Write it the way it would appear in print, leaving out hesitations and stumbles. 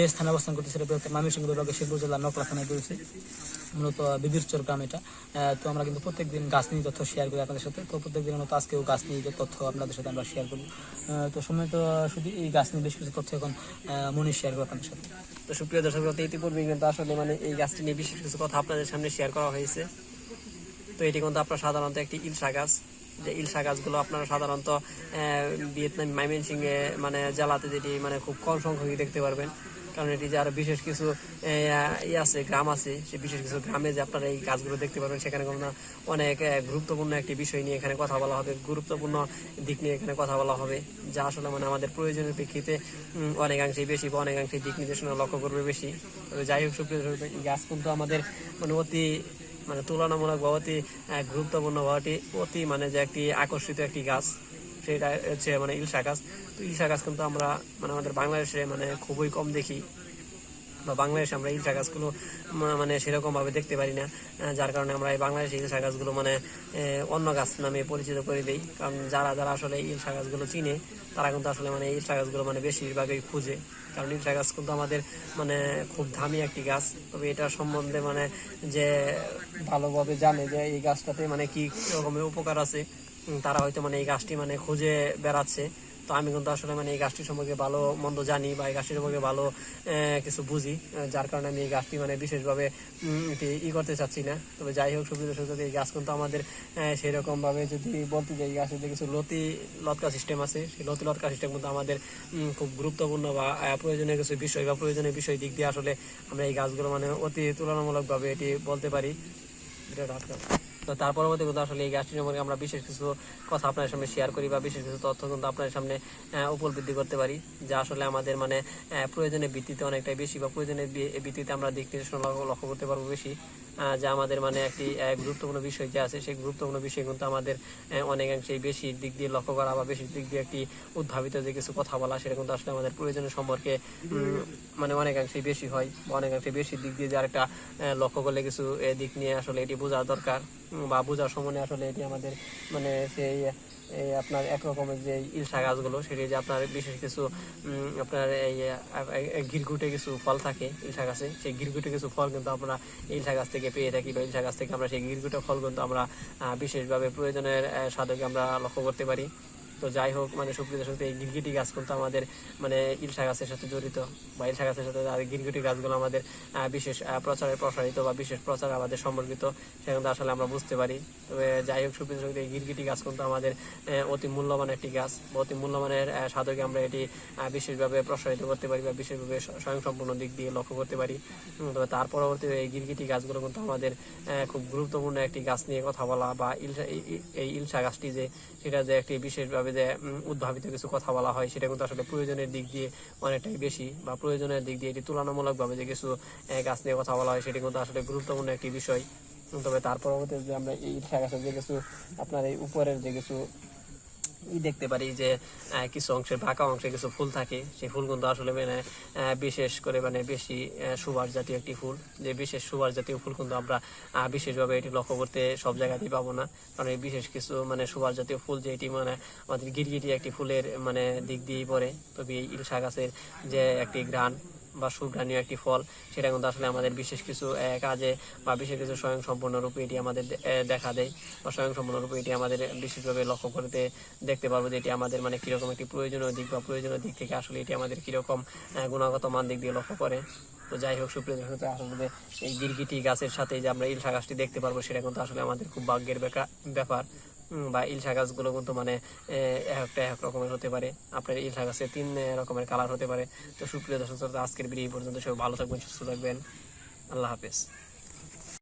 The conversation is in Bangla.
যে স্থানে অবস্থান করতেছে এটা বৃহত্তর ময়মনসিংহ বিভাগের শেরপুর জেলার নকলা থানায় রয়েছে, মূলত বিবিরচর গ্রাম এটা। তো আমরা কিন্তু প্রত্যেকদিন গাছ নিয়ে তথ্য শেয়ার করি আপনাদের সাথে। তো প্রত্যেকদিনের মতো আজকেও গাছ নিয়ে যে তথ্য আপনাদের সাথে আমরা শেয়ার করবো। তো সময় তো শুধু এই গাছ নিয়ে বেশ কিছু তথ্য এখন মনে শেয়ার করবো আপনাদের সাথে। তো সুপ্রিয় দর্শক, ইতিপূর্বে কিন্তু আসলে মানে এই গাছটি নিয়ে বিশেষ কিছু কথা আপনাদের সামনে শেয়ার করা হয়েছে। তো এটি কিন্তু আপনার সাধারণত একটি ইলশা গাছ, যে ইলশা গাছগুলো আপনারা সাধারণত ভিয়েতনাম ময়মনসিংহে মানে জেলাতে যেটি মানে খুব কম সংখ্যকই দেখতে পারবেন। কারণ এটি যে আরো বিশেষ কিছু আছে গ্রাম আছে, সে বিশেষ কিছু গ্রামে যে আপনারা এই গাছগুলো দেখতে পারবেন, সেখানে কোনো অনেক গুরুত্বপূর্ণ একটি বিষয় নিয়ে এখানে কথা বলা হবে, গুরুত্বপূর্ণ দিক নিয়ে এখানে কথা বলা হবে, যা আসলে মানে আমাদের প্রয়োজনের প্রেক্ষিতে অনেকাংশেই বেশি বা অনেকাংশেই দিক নির্দেশনা লক্ষ্য করবে বেশি। তবে যাই হোক, সুপ্রিয় গাছ কিন্তু আমাদের মানে অতি মানে তুলনামূলক বা অতি গুরুত্বপূর্ণ বা অতি মানে যে একটি আকর্ষিত একটি গাছ, সেটা হচ্ছে মানে ইলশা গাছ। তো ইলশা গাছ কিন্তু আমরা মানে আমাদের বাংলাদেশে মানে খুবই কম দেখি, বা বাংলাদেশে আমরা ইলশা গাছগুলো মানে সেরকম ভাবে দেখতে পারি না, যার কারণে আমরা এই বাংলাদেশে ইলশা গাছগুলো মানে অন্য গাছ নামে পরিচিত করে দিই। কারণ যারা যারা আসলে ইলশা গাছগুলো চিনে, তারা কিন্তু আসলে মানে ইলশা গাছগুলো মানে বেশিরভাগই খুঁজে। কারণ ইলশা গাছ কিন্তু আমাদের মানে খুব দামি একটি গাছ। তবে এটা সম্বন্ধে মানে যে ভালোভাবে জানে যে এই গাছটাতে মানে কি রকমের উপকার আছে, তারা হয়তো মানে এই গাছটি মানে খুঁজে বেড়াচ্ছে। তো আমি কিন্তু আসলে মানে এই গাছটি সম্পর্কে ভালো মন্দ জানি, বা এই গাছটি সম্পর্কে ভালো কিছু বুঝি, যার কারণে আমি এই গাছটি মানে বিশেষভাবে করতে চাচ্ছি না। তবে যাই হোক, সুবিধা সুযোগ এই গাছ কিন্তু আমাদের সেই রকম ভাবে যদি বলতে যাই, গাছের যে কিছু লটকা সিস্টেম আছে, সেই লটকা সিস্টেম কিন্তু আমাদের খুব গুরুত্বপূর্ণ বা প্রয়োজনীয় কিছু বিষয় বা প্রয়োজনীয় বিষয় দিক দিয়ে আসলে আমরা এই গাছগুলো মানে অতি তুলনামূলকভাবে এটি বলতে পারি। তো তার পরবর্তী কিন্তু আসলে এই গাছটি সম্পর্কে আমরা বিশেষ কিছু কথা আপনার সামনে শেয়ার করি, বা বিশেষ কিছু তথ্য কিন্তু আপনার সামনে উপলব্ধি করতে পারি, যা আসলে আমাদের মানে প্রয়োজনের ভিত্তিতে অনেকটাই বেশি, বা প্রয়োজনের ভিত্তিতে আমরা দিক নির্দেশনা লক্ষ্য করতে পারবো বেশি, যা আমাদের মানে একটি গুরুত্বপূর্ণ বিষয় যে আছে, সেই গুরুত্বপূর্ণ বিষয় কিন্তু আমাদের অনেকাংশেই বেশি দিক দিয়ে লক্ষ্য করা বা বেশি দিক দিয়ে একটি উদ্ভাবিত যে কিছু কথা বলা, সেটা কিন্তু আসলে আমাদের প্রয়োজনের সম্পর্কে মানে অনেকাংশেই বেশি হয়, বা অনেকাংশে বেশি দিক দিয়ে যে আরেকটা লক্ষ্য করলে কিছু দিক নিয়ে আসলে এটি বোঝা দরকার, বা বোঝার সময় আসলে এটি আমাদের মানে সেই আপনার একরকমের যে ইলশা গাছগুলো, সেটি যে আপনার বিশেষ কিছু আপনার এই গিরগুটে কিছু ফল থাকে ইলশা গাছে, সেই গিরগুটে কিছু ফল কিন্তু আমরা ইলশা গাছ থেকে পেয়ে থাকি, বা ইলশা গাছ থেকে আমরা সেই গিরগুটে ফল কিন্তু আমরা বিশেষভাবে প্রয়োজনের সাধকে আমরা লক্ষ্য করতে পারি। তো যাই হোক, মানে সুপ্রিয় দর্শক, এই গিরগিটি গাছ কিন্তু আমাদের মানে ইলশা গাছের সাথে জড়িত, বা ইলশা গাছের সাথে গিরগিটি গাছগুলো আমাদের বিশেষ প্রসারিত বা বিশেষ প্রচার আমাদের সম্পর্কিত, সেটা কিন্তু আসলে আমরা বুঝতে পারি। তবে যাই হোক, সুপ্রিয় দর্শক, এই গিরগিটি গাছ কিন্তু আমাদের অতি মূল্যবান একটি গাছ, বা অতি মূল্যবানের সাধকে আমরা এটি বিশেষভাবে প্রসারিত করতে পারি, বা বিশেষভাবে স্বয়ংসম্পূর্ণ দিক দিয়ে লক্ষ্য করতে পারি। তবে তার পরবর্তী এই গিরগিটি গাছগুলো কিন্তু আমাদের খুব গুরুত্বপূর্ণ একটি গাছ নিয়ে কথা বলা, বা এই ইলশা গাছটি যে সেটা যে একটি বিশেষভাবে যে উদ্ভাবিত কিছু কথা বলা হয়, সেটা কিন্তু আসলে প্রয়োজনের দিক দিয়ে অনেকটাই বেশি, বা প্রয়োজনের দিক দিয়ে এটি তুলনামূলকভাবে যে কিছু গাছ নিয়ে কথা বলা হয়, সেটি কিন্তু আসলে গুরুত্বপূর্ণ একটি বিষয়। তবে তার পরবর্তীতে যে আমরা এই ইলশা গাছের যে কিছু আপনার এই উপরের যে কিছু দেখতে পারি, যে কিছু অংশে বাঁকা অংশে কিছু ফুল থাকে, সেই ফুল কিন্তু আসলে মানে বিশেষ করে মানে বেশি সুবাস জাতীয় একটি ফুল, যে বিশেষ সুবাস জাতীয় ফুল কিন্তু আমরা বিশেষভাবে এটি লক্ষ্য করতে সব জায়গাতেই পাবো না। কারণ এই বিশেষ কিছু মানে সুবাস জাতীয় ফুল যে এটি মানে আমাদের গিরগিটি একটি ফুলের মানে দিক দিয়েই পড়ে। তবে এই ইলশা গাছের যে একটি ঘ্রাণ বা সুঘ্রাণীয় একটি ফল, সেটা কিন্তু আসলে আমাদের বিশেষ কিছু কাজে বা বিশেষ কিছু স্বয়ংসম্পূর্ণ রূপে এটি আমাদের দেখা দেয়, বা স্বয়ংসম্পূর্ণ রূপে এটি আমাদের বিশেষভাবে লক্ষ্য করতে দেখতে পারবো যে এটি আমাদের মানে কিরকম একটি প্রয়োজনীয় দিক, বা প্রয়োজনীয় দিক থেকে আসলে এটি আমাদের কিরকম গুণগত মান দিক দিয়ে লক্ষ্য করে। তো যাই হোক, সুপ্রিয় দর্শক, আসলে এই গিরগিটি গাছের সাথে যে আমরা ইলশা গাছটি দেখতে পারবো, সেটা কিন্তু আসলে আমাদের খুব ভাগ্যের ব্যাপার। বা ইলশা গাছগুলো কিন্তু মানে এক রকমের হতে পারে, আপনার ইলশা গাছে 3 রকমের কালার হতে পারে। তো সুপ্রিয় দর্শক, আজকের ভিডিও পর্যন্ত সবাই ভালো থাকবেন, সুস্থ থাকবেন, আল্লাহ হাফেজ।